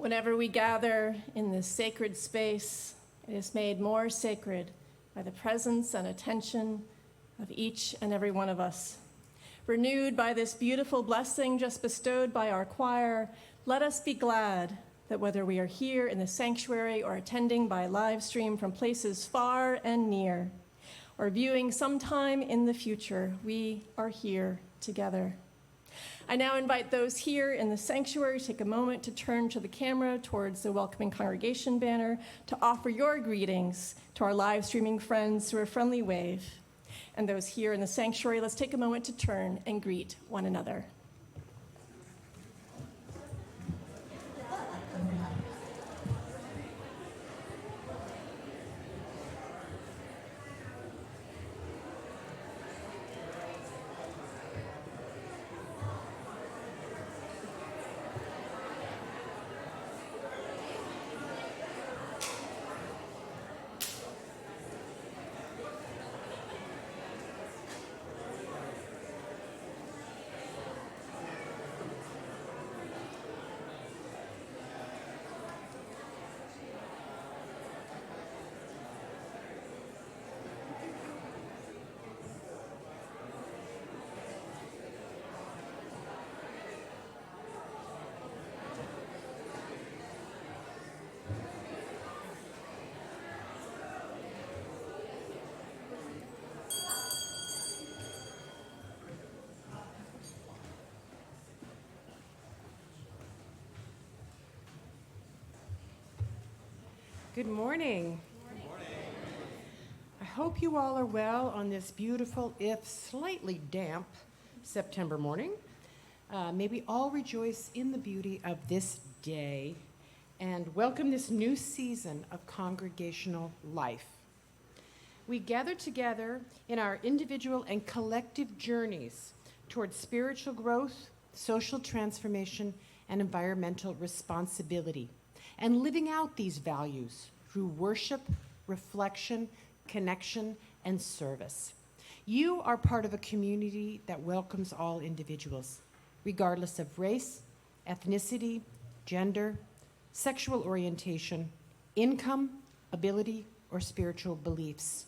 Whenever we gather in this sacred space, it is made more sacred by the presence and attention of each and every one of us. Renewed by this beautiful blessing just bestowed by our choir, let us be glad that whether we are here in the sanctuary or attending by live stream from places far and near, or viewing sometime in the future, we are here together. I now invite those here in the sanctuary to take a moment to turn to the camera towards the welcoming congregation banner to offer your greetings to our live streaming friends through a friendly wave. And those here in the sanctuary, let's take a moment to turn and greet one another. Good morning. Good morning. I hope you all are well on this beautiful, if slightly damp, September morning. May we all rejoice in the beauty of this day and welcome this new season of congregational life. We gather together in our individual and collective journeys towards spiritual growth, social transformation, and environmental responsibility, and living out these values through worship, reflection, connection, and service. You are part of a community that welcomes all individuals, regardless of race, ethnicity, gender, sexual orientation, income, ability, or spiritual beliefs.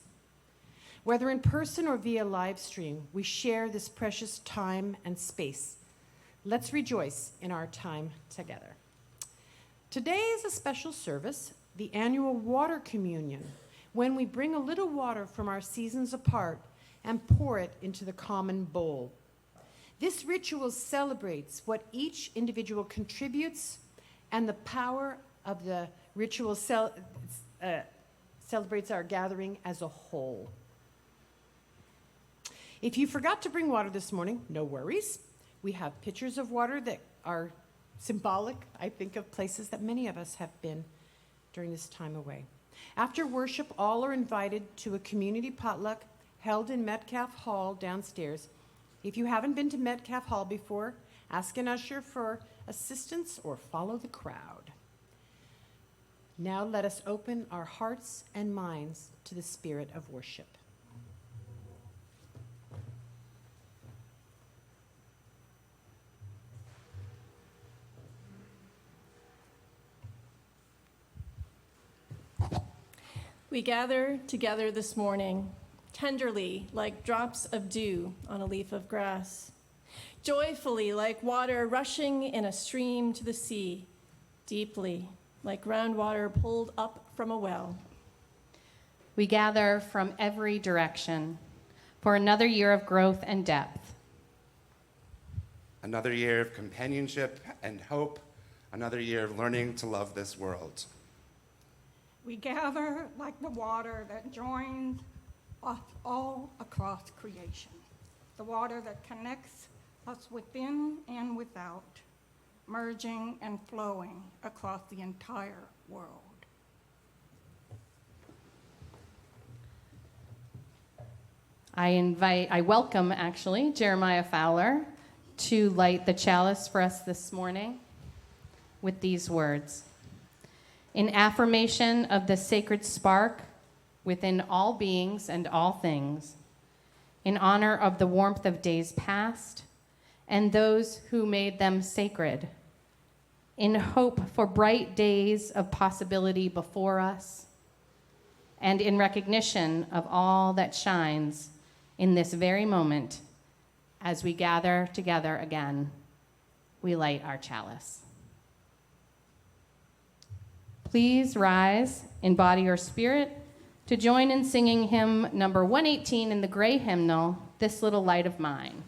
Whether in person or via live stream, we share this precious time and space. Let's rejoice in our time together. Today is a special service, the annual water communion, when we bring a little water from our seasons apart and pour it into the common bowl. This ritual celebrates what each individual contributes, and the power of the ritual celebrates our gathering as a whole. If you forgot to bring water this morning, no worries. We have pitchers of water that are symbolic, I think, of places that many of us have been during this time away. After worship, all are invited to a community potluck held in Metcalf Hall downstairs. If you haven't been to Metcalf Hall before, ask an usher for assistance or follow the crowd. Now let us open our hearts and minds to the spirit of worship. We gather together this morning, tenderly like drops of dew on a leaf of grass, joyfully like water rushing in a stream to the sea, deeply like groundwater pulled up from a well. We gather from every direction for another year of growth and depth. Another year of companionship and hope, another year of learning to love this world. We gather like the water that joins us all across creation, the water that connects us within and without, merging and flowing across the entire world. I welcome, actually, Jeremiah Fowler to light the chalice for us this morning with these words. In affirmation of the sacred spark within all beings and all things, in honor of the warmth of days past and those who made them sacred, in hope for bright days of possibility before us, and in recognition of all that shines in this very moment as we gather together again, we light our chalice. Please rise in body or spirit to join in singing hymn number 118 in the gray hymnal, This Little Light of Mine.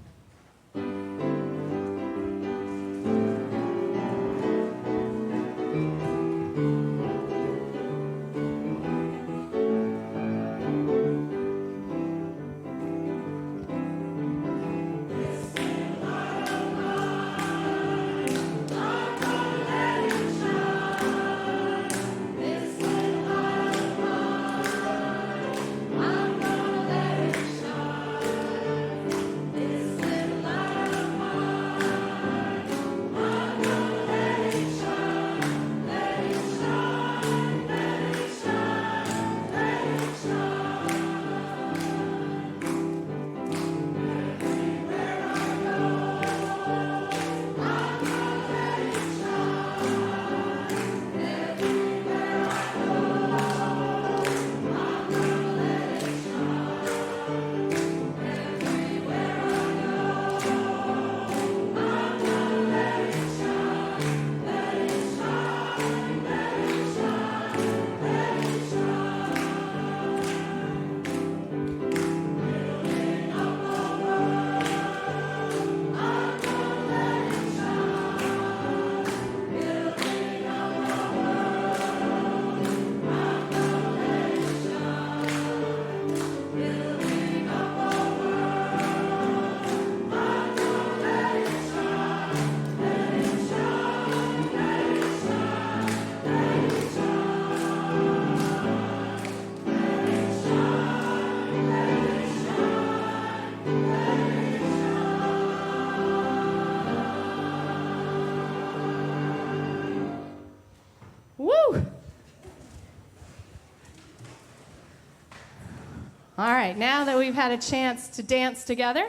All right, now that we've had a chance to dance together,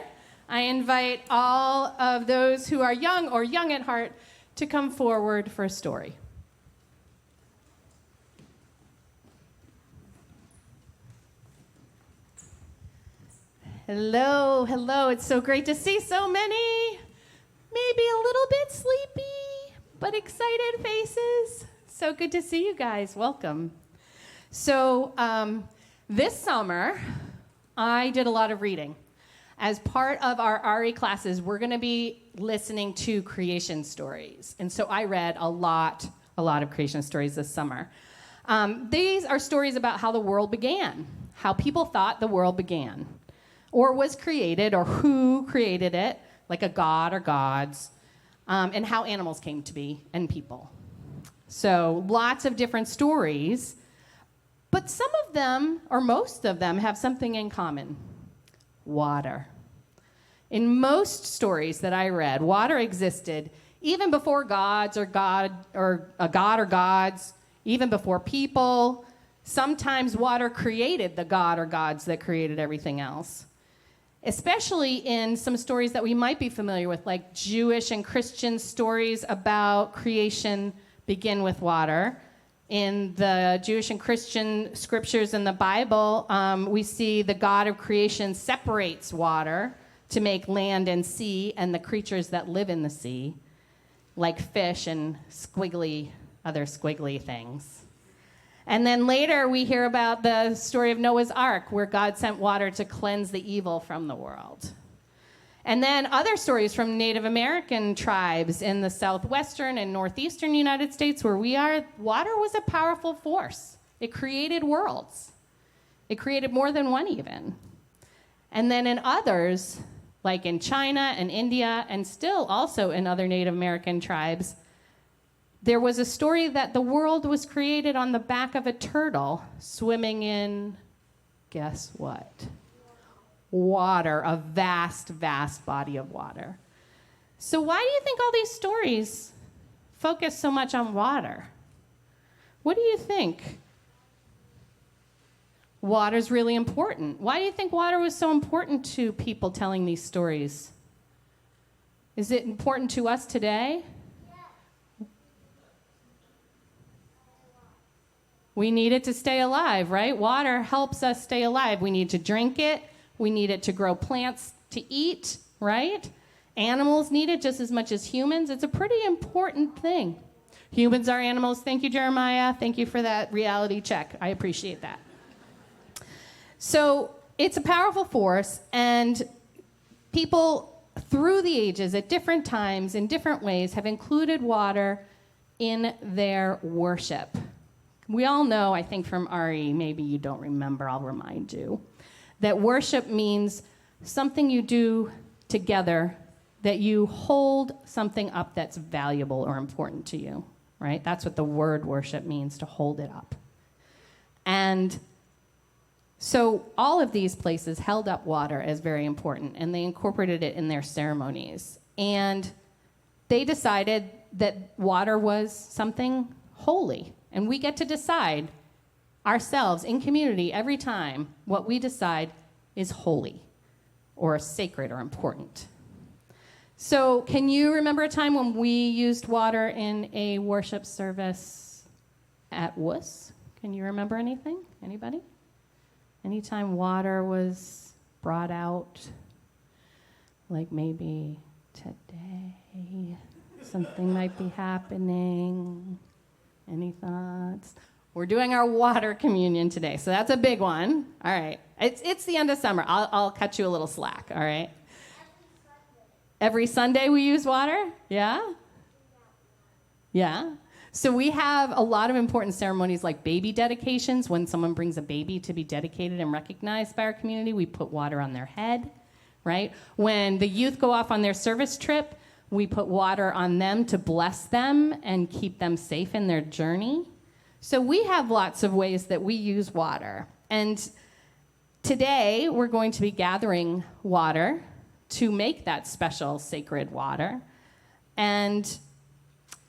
I invite all of those who are young or young at heart to come forward for a story. Hello, hello. It's so great to see so many, maybe a little bit sleepy, but excited faces. So good to see you guys. Welcome. So this summer, I did a lot of reading. As part of our RE classes, we're going to be listening to creation stories. And so I read a lot of creation stories this summer. These are stories about how the world began, how people thought the world began, or was created, or who created it, like a god or gods, and how animals came to be, and people. So lots of different stories, but some of them, or most of them, have something in common: water. In most stories that I read, water existed even before gods or a god or gods, even before people. Sometimes water created the god or gods that created everything else. Especially in some stories that we might be familiar with, like Jewish and Christian stories about creation begin with water. In the Jewish and Christian scriptures in the Bible, we see the God of creation separates water to make land and sea and the creatures that live in the sea, like fish and other squiggly things. And then later we hear about the story of Noah's Ark, where God sent water to cleanse the evil from the world. And then other stories from Native American tribes in the southwestern and northeastern United States, where we are, water was a powerful force. It created worlds. It created more than one even. And then in others, like in China and India, and still also in other Native American tribes, there was a story that the world was created on the back of a turtle swimming in, guess what? Water, a vast, vast body of water. So why do you think all these stories focus so much on water? What do you think? Water's really important. Why do you think water was so important to people telling these stories? Is it important to us today? We need it to stay alive, right? Water helps us stay alive. We need to drink it. We need it to grow plants to eat, right? Animals need it just as much as humans. It's a pretty important thing. Humans are animals. Thank you, Jeremiah. Thank you for that reality check. I appreciate that. So it's a powerful force, and people through the ages at different times in different ways have included water in their worship. We all know, I think from RE, maybe you don't remember, I'll remind you, that worship means something you do together, that you hold something up that's valuable or important to you, right? That's what the word worship means, to hold it up. And so all of these places held up water as very important, and they incorporated it in their ceremonies. And they decided that water was something holy. And we get to decide ourselves in community every time what we decide is holy or sacred or important. So can you remember a time when we used water in a worship service at WUS? Can you remember anything? Anybody? Anytime water was brought out, like maybe today, something might be happening. Any thoughts? We're doing our water communion today, so that's a big one. All right. It's the end of summer. I'll cut you a little slack, all right? Every Sunday we use water? Yeah? Yeah. So we have a lot of important ceremonies like baby dedications. When someone brings a baby to be dedicated and recognized by our community, we put water on their head, right? When the youth go off on their service trip, we put water on them to bless them and keep them safe in their journey. So we have lots of ways that we use water. And today we're going to be gathering water to make that special sacred water. And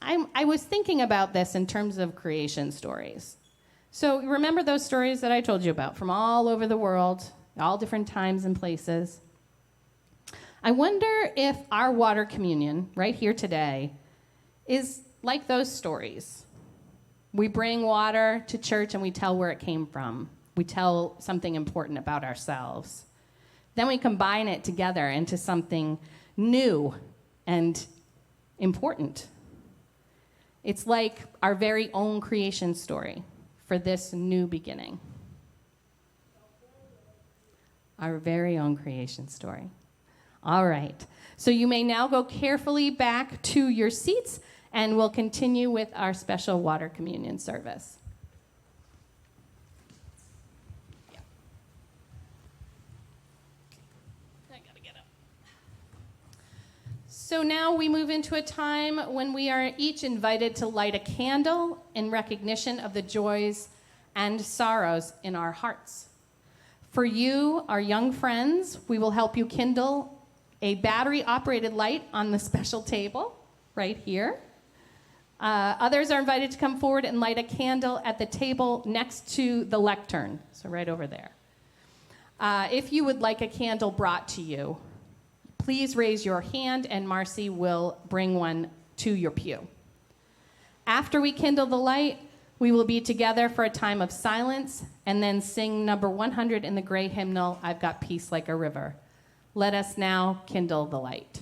I was thinking about this in terms of creation stories. So remember those stories that I told you about from all over the world, all different times and places? I wonder if our water communion right here today is like those stories. We bring water to church and we tell where it came from. We tell something important about ourselves. Then we combine it together into something new and important. It's like our very own creation story for this new beginning. Our very own creation story. All right. So you may now go carefully back to your seats, and we'll continue with our special water communion service. So now we move into a time when we are each invited to light a candle in recognition of the joys and sorrows in our hearts. For you, our young friends, we will help you kindle a battery-operated light on the special table right here. Others are invited to come forward and light a candle at the table next to the lectern, so right over there. If you would like a candle brought to you, please raise your hand and Marcy will bring one to your pew. After we kindle the light, we will be together for a time of silence and then sing number 100 in the great hymnal, I've Got Peace Like a River. Let us now kindle the light.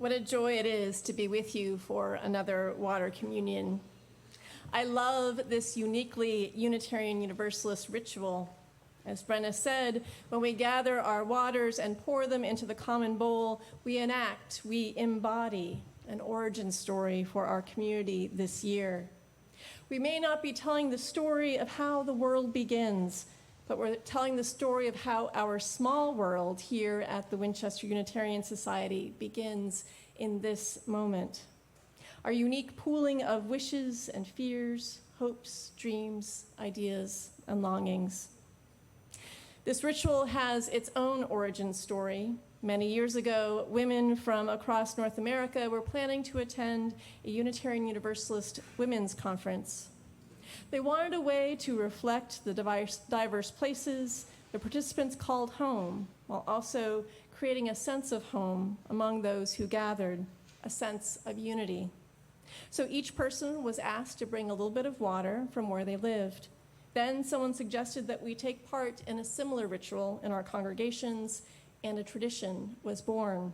What a joy it is to be with you for another water communion. I love this uniquely Unitarian Universalist ritual. As Brenna said, when we gather our waters and pour them into the common bowl, we enact, we embody an origin story for our community this year. We may not be telling the story of how the world begins, but we're telling the story of how our small world here at the Winchester Unitarian Society begins in this moment. Our unique pooling of wishes and fears, hopes, dreams, ideas, and longings. This ritual has its own origin story. Many years ago, women from across North America were planning to attend a Unitarian Universalist women's conference. They wanted a way to reflect the diverse places the participants called home, while also creating a sense of home among those who gathered, a sense of unity. So each person was asked to bring a little bit of water from where they lived. Then someone suggested that we take part in a similar ritual in our congregations, and a tradition was born.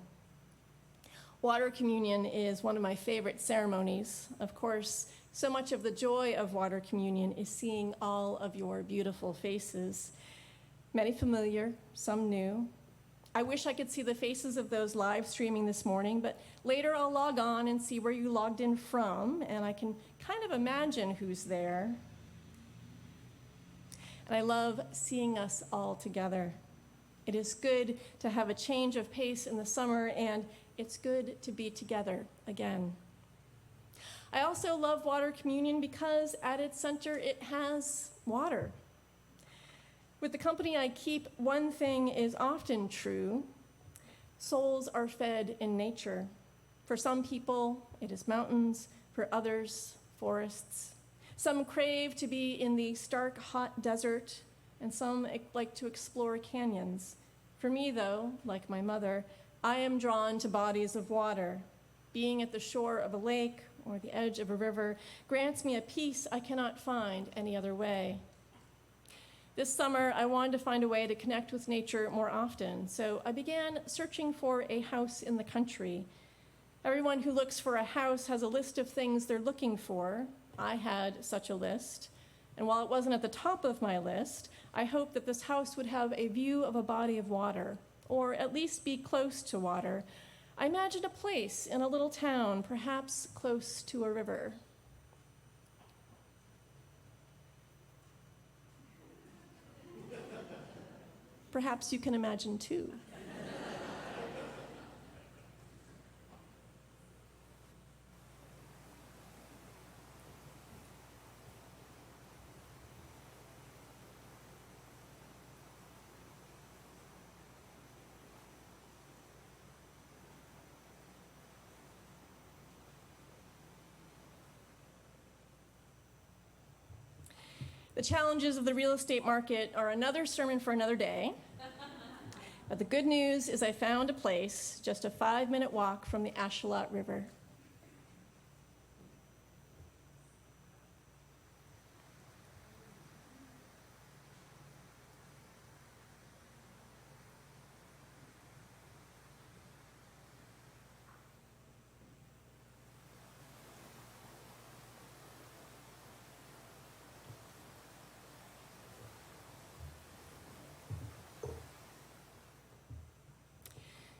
Water communion is one of my favorite ceremonies. Of course, so much of the joy of water communion is seeing all of your beautiful faces. Many familiar, some new. I wish I could see the faces of those live streaming this morning, but later I'll log on and see where you logged in from, and I can kind of imagine who's there. And I love seeing us all together. It is good to have a change of pace in the summer, and it's good to be together again. I also love water communion because at its center it has water. With the company I keep, one thing is often true. Souls are fed in nature. For some people, it is mountains. For others, forests. Some crave to be in the stark, hot desert, and some like to explore canyons. For me, though, like my mother, I am drawn to bodies of water. Being at the shore of a lake or the edge of a river grants me a peace I cannot find any other way. This summer, I wanted to find a way to connect with nature more often, so I began searching for a house in the country. Everyone who looks for a house has a list of things they're looking for. I had such a list, and while it wasn't at the top of my list, I hoped that this house would have a view of a body of water, or at least be close to water. I imagined a place in a little town, perhaps close to a river. Perhaps you can imagine too. The challenges of the real estate market are another sermon for another day. But the good news is I found a place just a 5-minute walk from the Ashuelot River.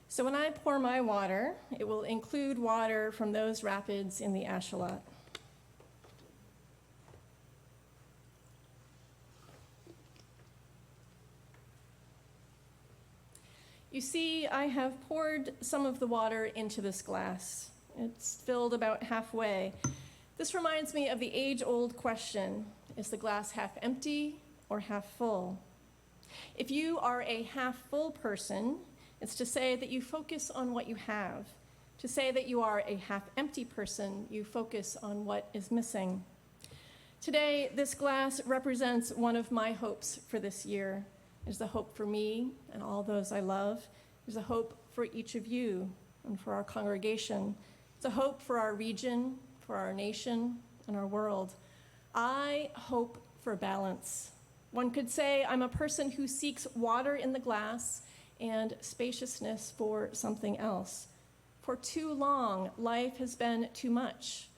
So when I pour my water, it will include water from those rapids in the Ashuelot. You see, I have poured some of the water into this glass. It's filled about halfway. This reminds me of the age-old question, is the glass half empty or half full? If you are a half-full person, it's to say that you focus on what you have. To say that you are a half-empty person, you focus on what is missing. Today, this glass represents one of my hopes for this year. There's a hope for me and all those I love. There's a hope for each of you and for our congregation. It's a hope for our region, for our nation, and our world. I hope for balance. One could say I'm a person who seeks water in the glass and spaciousness for something else. For too long, life has been too much.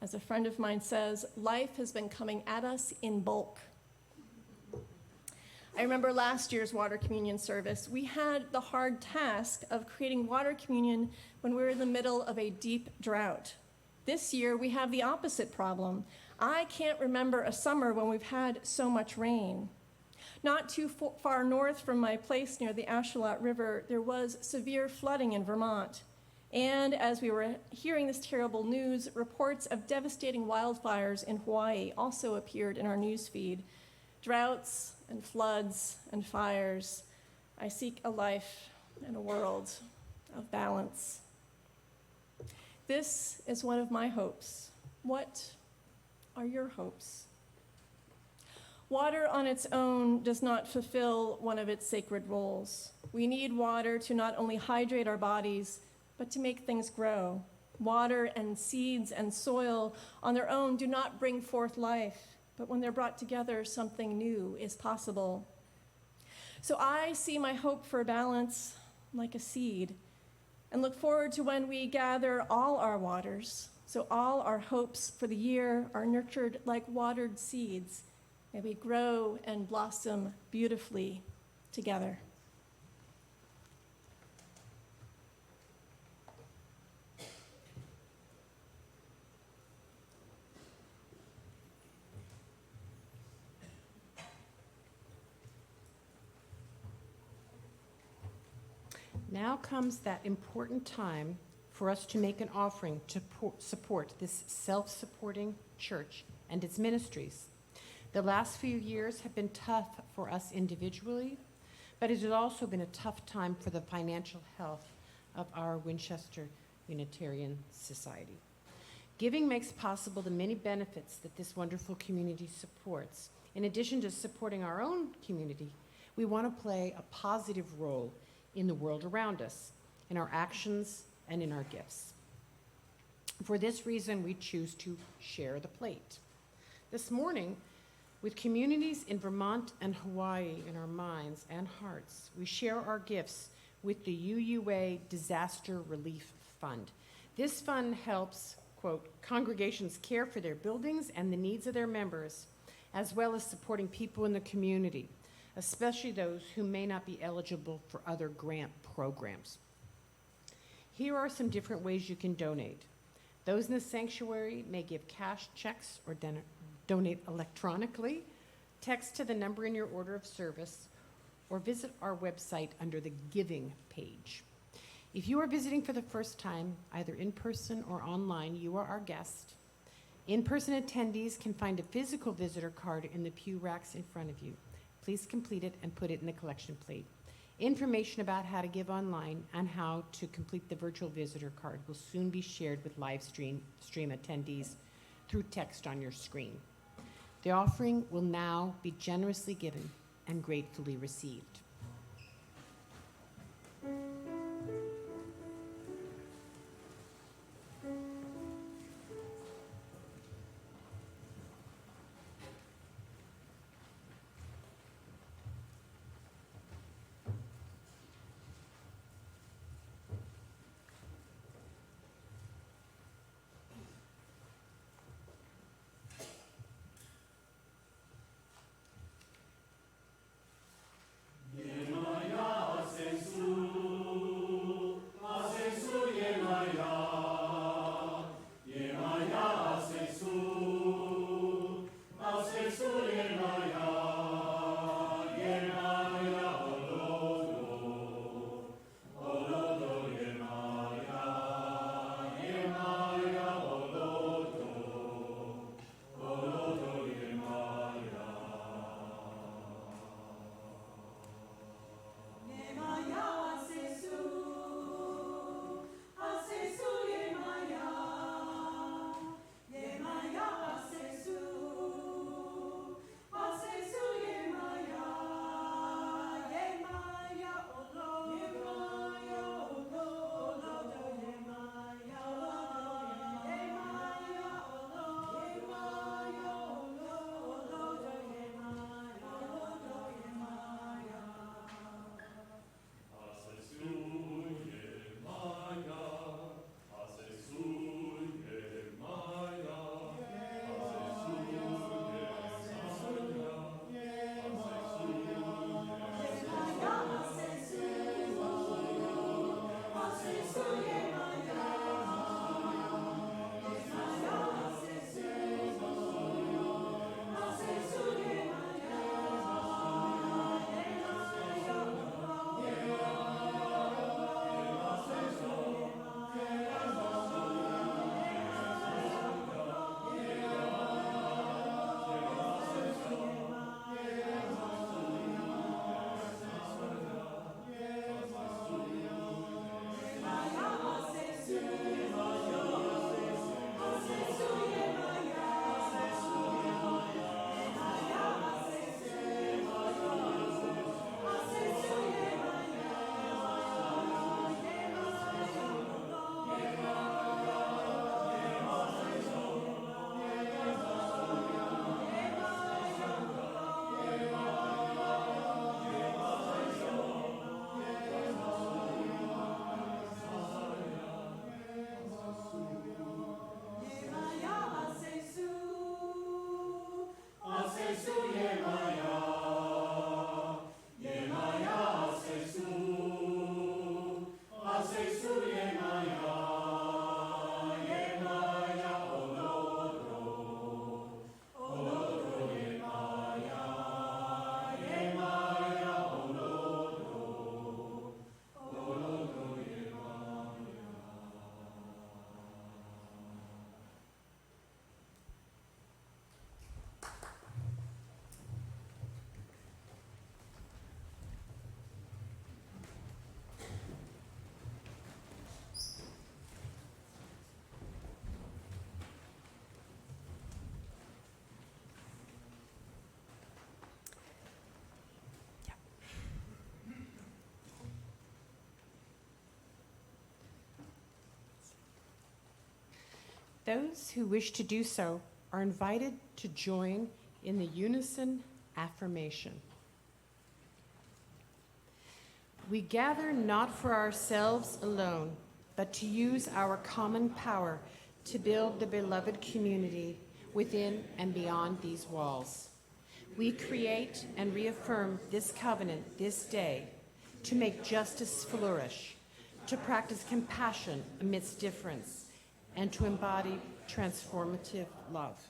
As a friend of mine says, life has been coming at us in bulk. I remember last year's water communion service. We had the hard task of creating water communion when we were in the middle of a deep drought. This year, we have the opposite problem. I can't remember a summer when we've had so much rain. Not too far north from my place near the Ashuelot River, there was severe flooding in Vermont. And as we were hearing this terrible news, reports of devastating wildfires in Hawaii also appeared in our news feed. Droughts and floods and fires. I seek a life and a world of balance. This is one of my hopes. What are your hopes? Water on its own does not fulfill one of its sacred roles. We need water to not only hydrate our bodies, but to make things grow. Water and seeds and soil on their own do not bring forth life, but when they're brought together, something new is possible. So I see my hope for balance like a seed and look forward to when we gather all our waters, so all our hopes for the year are nurtured like watered seeds. May we grow and blossom beautifully together. Now comes that important time for us to make an offering to support this self-supporting church and its ministries. The last few years have been tough for us individually, but it has also been a tough time for the financial health of our Winchester Unitarian Society. Giving makes possible the many benefits that this wonderful community supports. In addition to supporting our own community, we want to play a positive role in the world around us, in our actions and in our gifts. For this reason, we choose to share the plate. This morning, with communities in Vermont and Hawaii in our minds and hearts, we share our gifts with the UUA Disaster Relief Fund. This fund helps, quote, congregations care for their buildings and the needs of their members, as well as supporting people in the community, especially those who may not be eligible for other grant programs. Here are some different ways you can donate. Those in the sanctuary may give cash checks or donate electronically, text to the number in your order of service, or visit our website under the Giving page. If you are visiting for the first time, either in person or online, you are our guest. In-person attendees can find a physical visitor card in the pew racks in front of you. Please complete it and put it in the collection plate. Information about how to give online and how to complete the virtual visitor card will soon be shared with live stream attendees through text on your screen. The offering will now be generously given and gratefully received. Give Those who wish to do so are invited to join in the unison affirmation. We gather not for ourselves alone, but to use our common power to build the beloved community within and beyond these walls. We create and reaffirm this covenant this day to make justice flourish, to practice compassion amidst difference, and to embody transformative love.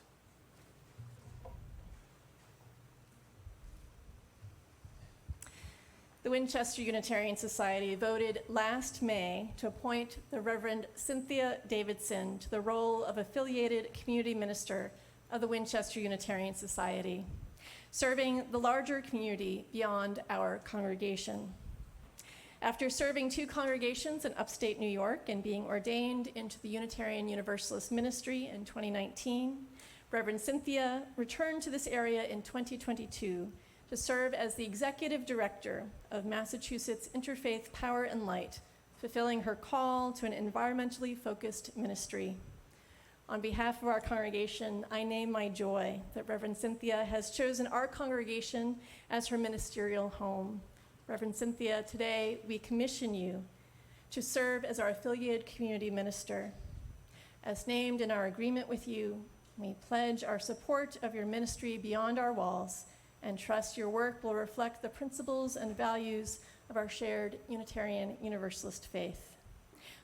The Winchester Unitarian Society voted last May to appoint the Reverend Cynthia Davidson to the role of affiliated community minister of the Winchester Unitarian Society, serving the larger community beyond our congregation. After serving 2 congregations in upstate New York and being ordained into the Unitarian Universalist Ministry in 2019, Reverend Cynthia returned to this area in 2022 to serve as the executive director of Massachusetts Interfaith Power and Light, fulfilling her call to an environmentally focused ministry. On behalf of our congregation, I name my joy that Reverend Cynthia has chosen our congregation as her ministerial home. Reverend Cynthia, today we commission you to serve as our affiliated community minister. As named in our agreement with you, we pledge our support of your ministry beyond our walls and trust your work will reflect the principles and values of our shared Unitarian Universalist faith.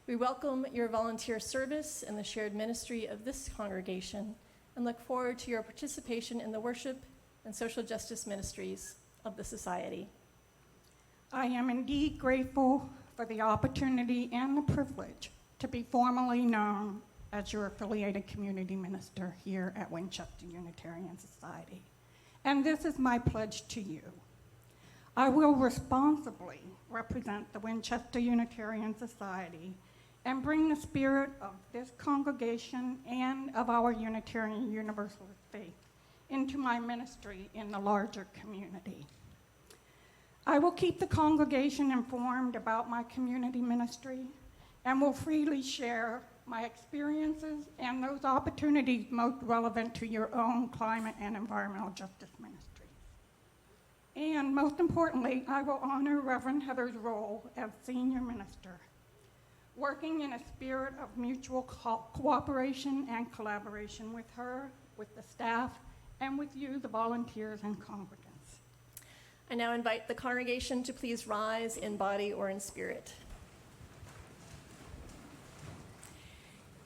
We welcome your volunteer service in the shared ministry of this congregation and look forward to your participation in the worship and social justice ministries of the Society. I am indeed grateful for the opportunity and the privilege to be formally known as your affiliated community minister here at Winchester Unitarian Society. And this is my pledge to you. I will responsibly represent the Winchester Unitarian Society and bring the spirit of this congregation and of our Unitarian Universalist faith into my ministry in the larger community. I will keep the congregation informed about my community ministry and will freely share my experiences and those opportunities most relevant to your own climate and environmental justice ministry. And most importantly, I will honor Reverend Heather's role as senior minister, working in a spirit of mutual cooperation and collaboration with her, with the staff, and with you, the volunteers and congregants. I now invite the congregation to please rise in body or in spirit.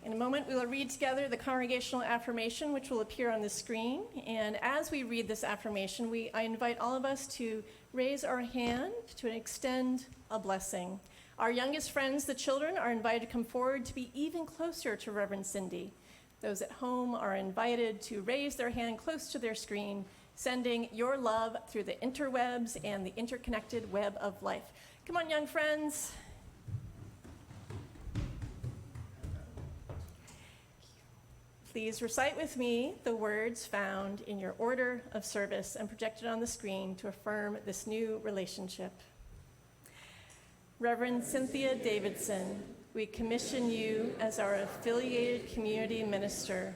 In a moment, we will read together the congregational affirmation, which will appear on the screen. And as we read this affirmation, I invite all of us to raise our hand to extend a blessing. Our youngest friends, the children, are invited to come forward to be even closer to Reverend Cindy. Those at home are invited to raise their hand close to their screen, sending your love through the interwebs and the interconnected web of life. Come on, young friends. Please recite with me the words found in your order of service and projected on the screen to affirm this new relationship. Reverend Cynthia Davidson, we commission you as our affiliated community minister.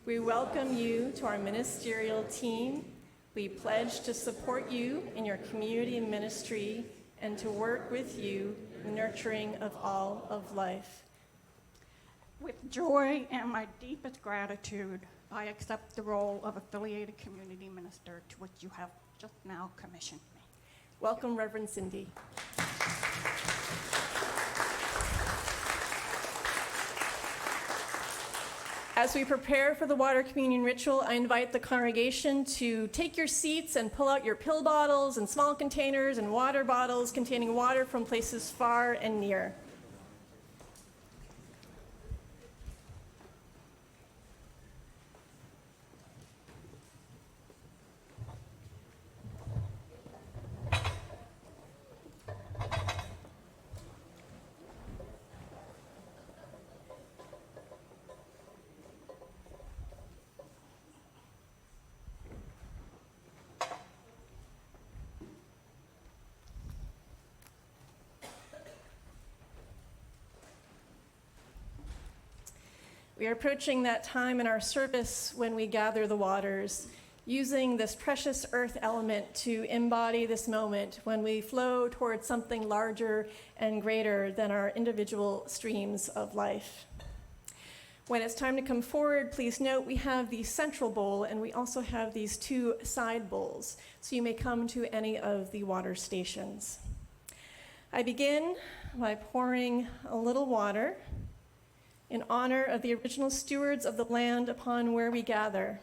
We welcome you to our ministerial team. We pledge to support you in your community ministry and to work with you in the nurturing of all of life. With joy and my deepest gratitude, I accept the role of affiliated community minister to which you have just now commissioned me. Welcome, Reverend Cindy. As we prepare for the water communion ritual, I invite the congregation to take your seats and pull out your pill bottles and small containers and water bottles containing water from places far and near. We are approaching that time in our service when we gather the waters, using this precious earth element to embody this moment when we flow towards something larger and greater than our individual streams of life. When it's time to come forward, please note we have the central bowl and we also have these two side bowls, so you may come to any of the water stations. I begin by pouring a little water in honor of the original stewards of the land upon where we gather.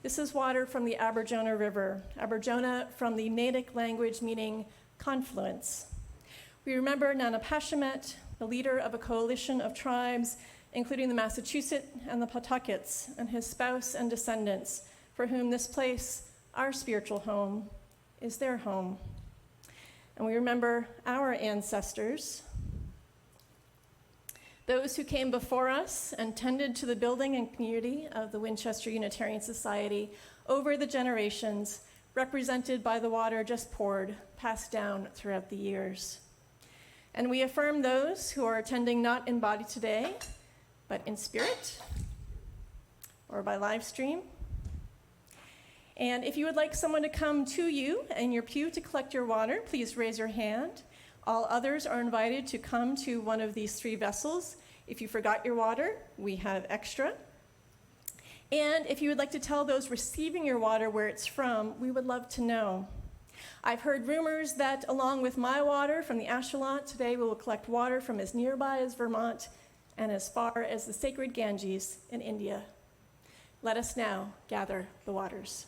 This is water from the Aberjona River. Aberjona from the Natick language meaning confluence. We remember Nanapashamet, the leader of a coalition of tribes, including the Massachusetts and the Pawtuckets, and his spouse and descendants, for whom this place, our spiritual home, is their home. And we remember our ancestors, those who came before us and tended to the building and community of the Winchester Unitarian Society over the generations, represented by the water just poured, passed down throughout the years. And we affirm those who are attending not in body today, but in spirit or by live stream. And if you would like someone to come to you in your pew to collect your water, please raise your hand. All others are invited to come to one of these three vessels. If you forgot your water, we have extra. And if you would like to tell those receiving your water where it's from, we would love to know. I've heard rumors that along with my water from the Ashuelant, today we will collect water from as nearby as Vermont and as far as the sacred Ganges in India. Let us now gather the waters.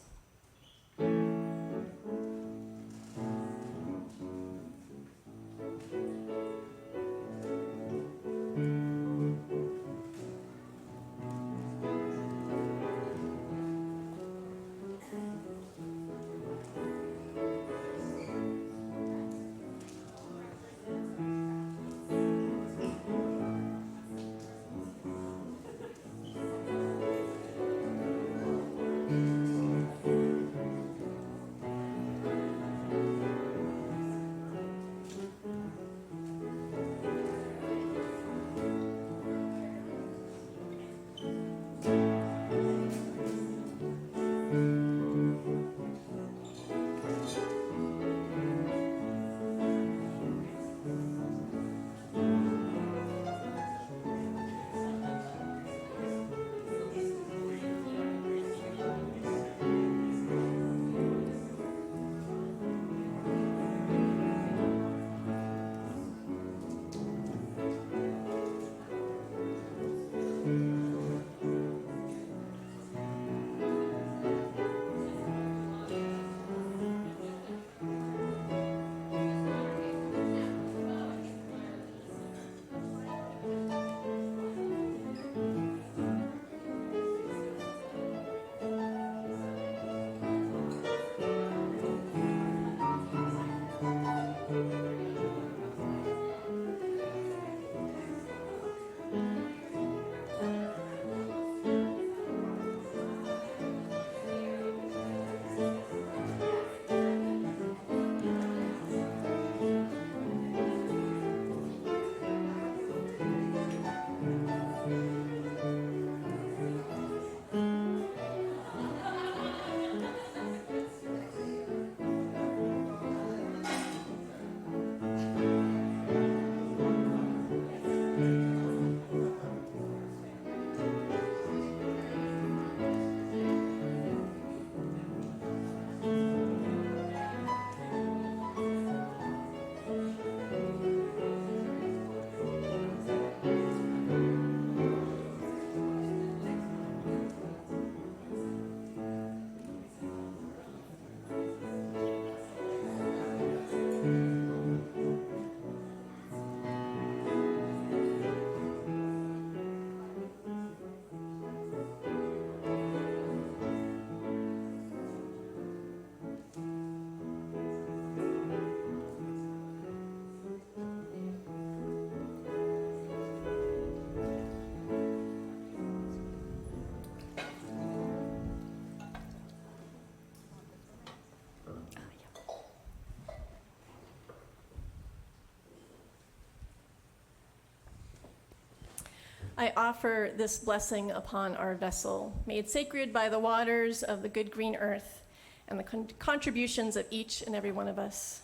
I offer this blessing upon our vessel, made sacred by the waters of the good green earth and the contributions of each and every one of us.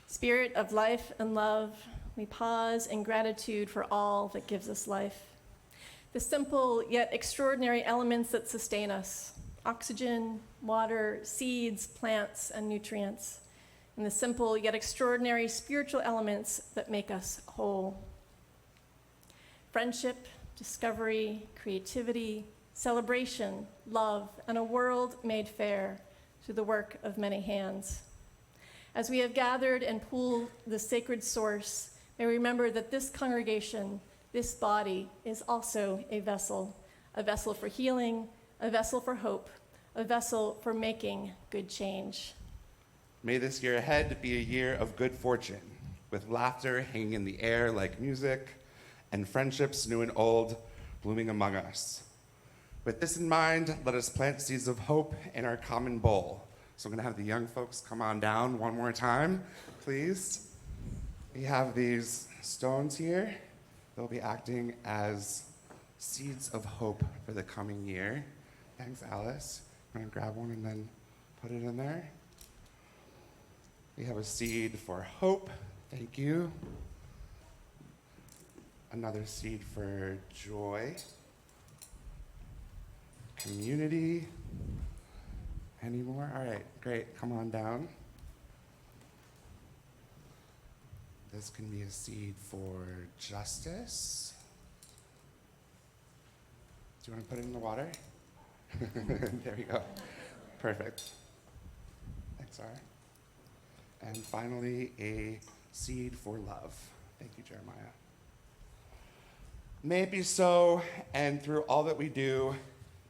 Spirit of life and love, we pause in gratitude for all that gives us life. The simple yet extraordinary elements that sustain us: oxygen, water, seeds, plants, and nutrients, and the simple yet extraordinary spiritual elements that make us whole. Friendship, discovery, creativity, celebration, love, and a world made fair through the work of many hands. As we have gathered and pooled the sacred source, may we remember that this congregation, this body, is also a vessel for healing, a vessel for hope, a vessel for making good change. May this year ahead be a year of good fortune, with laughter hanging in the air like music, and friendships new and old blooming among us. With this in mind, let us plant seeds of hope in our common bowl. So I'm gonna have the young folks come on down one more time, please. We have these stones here. They'll be acting as seeds of hope for the coming year. Thanks, Alice. I'm gonna grab one and then put it in there. We have a seed for hope. Thank you. Another seed for joy. Community. Any more? All right, great. Come on down. This can be a seed for justice. Do you want to put it in the water? There we go. Perfect. Thanks, Sarah. And finally, a seed for love. Thank you, Jeremiah. May it be so, and through all that we do,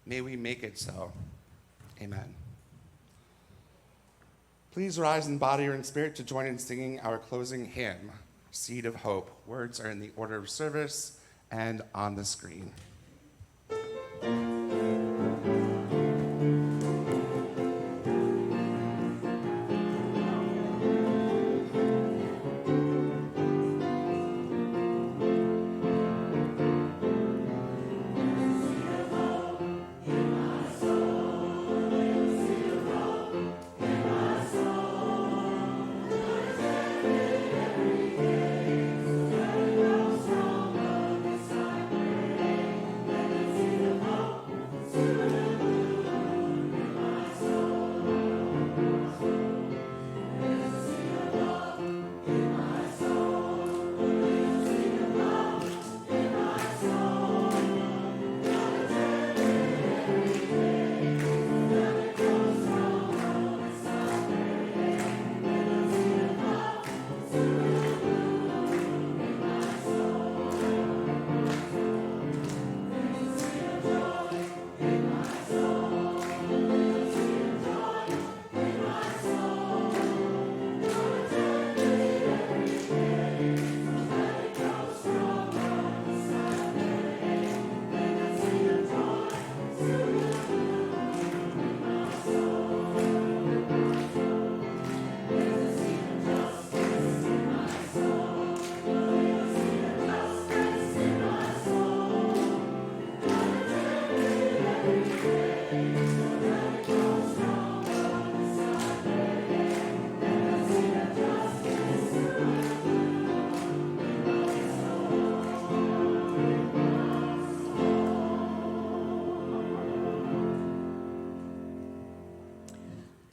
may we make it so. Amen. Please rise in body or in spirit to join in singing our closing hymn, Seed of Hope. Words are in the order of service and on the screen.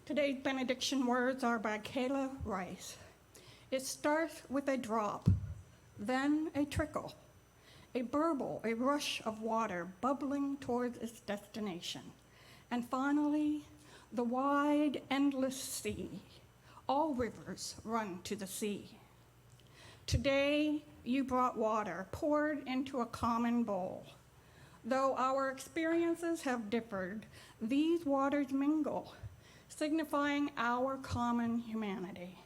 Today's benediction words are by Kayla Rice. It starts with a drop, then a trickle, a burble, a rush of water bubbling towards its destination, and finally, the wide, endless sea. All rivers run to the sea. Today, you brought water poured into a common bowl. Though our experiences have differed, these waters mingle, signifying our common humanity.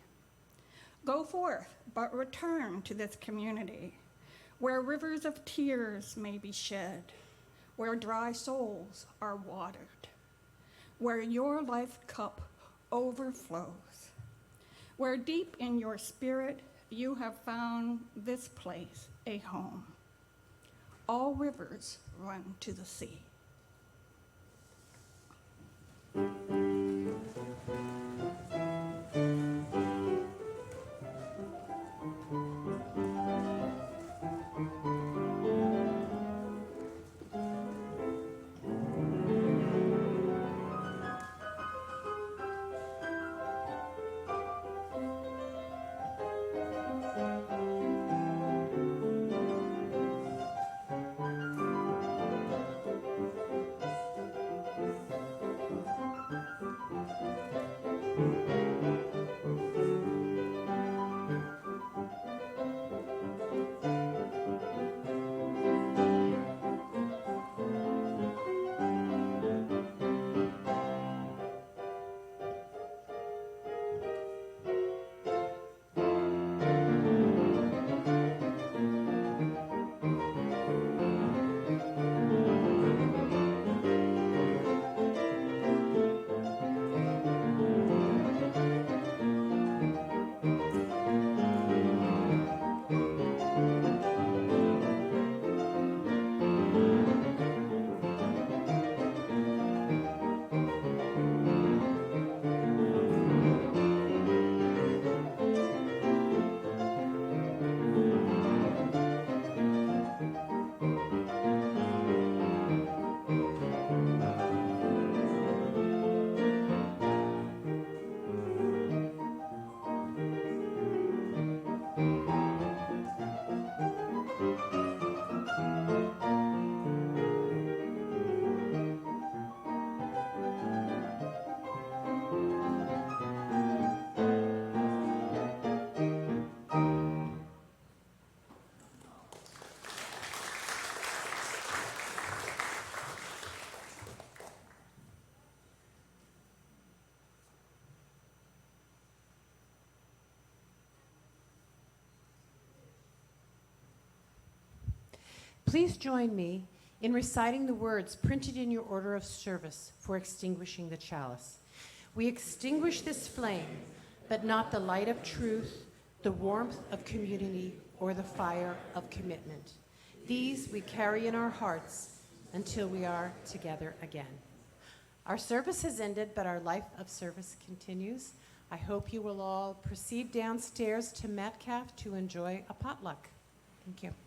Go forth, but return to this community, where rivers of tears may be shed, where dry souls are watered, where your life cup overflows, where deep in your spirit you have found this place a home. all rivers run to the sea. Please join me in reciting the words printed in your order of service for extinguishing the chalice. We extinguish this flame, but not the light of truth, the warmth of community, or the fire of commitment. These we carry in our hearts until we are together again. Our service has ended, but our life of service continues. I hope you will all proceed downstairs to Metcalf to enjoy a potluck. Thank you.